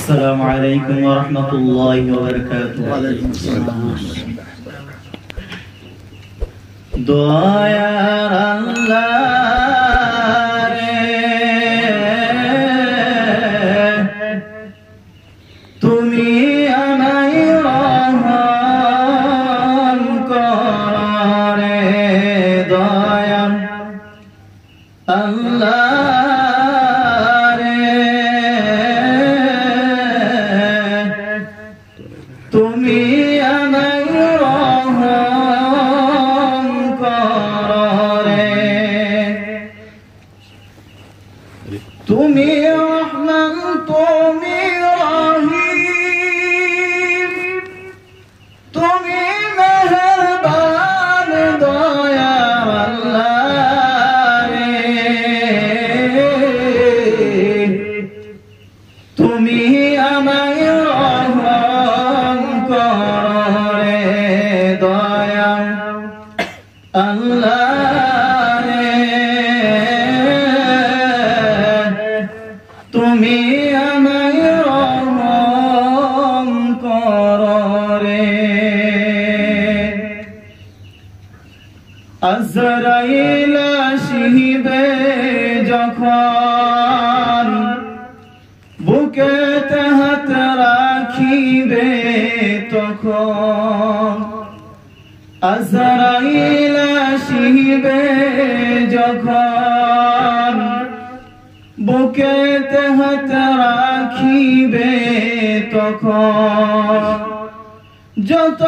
السلام عليكم ورحمة الله وبركاته. وعليكم السلام. দয়ার আল্লাহ রে, তুমি আমায় রহম করে, দয়ার আল্লাহ রে, তুমি আমায় রহম করে, তুমি রহমান, তুমি রহিম, তুমি মেহেরবান, দয়ার আল্লাহ রে, তুমি আমায় রহম করে, দয়ার আল্লাহ রে, তুমি আমায় রহম করে। আজরাইল আসিবে যখন, বুকেতে হাত রাখিবে তখন, আজরাইল আসিবে যখন, বুকেতে হাত রাখিবে তখন, যত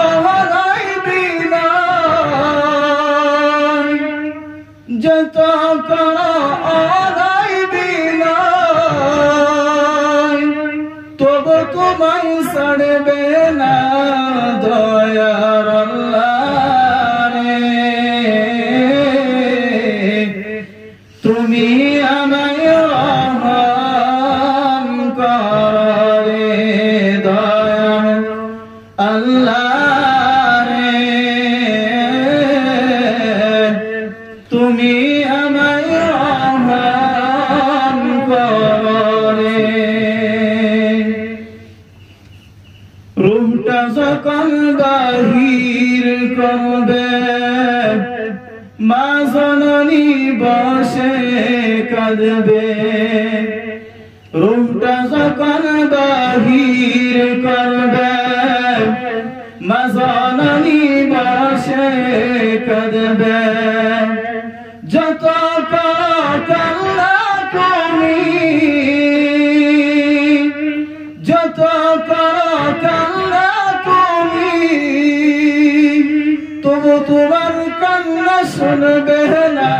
অহলাই বিনয়, যত অহলাই বিনয়, তবু তোমায় ছাড়বে না, দয়ার আল্লাহ রে, তুমি আমায় রহম করে, দয়ার আল্লাহ রে, তুমি আমায় রহম করে। রূহটা যখন বাহির করবে, মা জননী বসে কাঁদবে, রূহটা যখন বাহির করবে, মা জননী বসে কাঁদবে, যত কান্না তুমি, যত কান্না তুমি, তবু তোমার কান্না শুনবে না,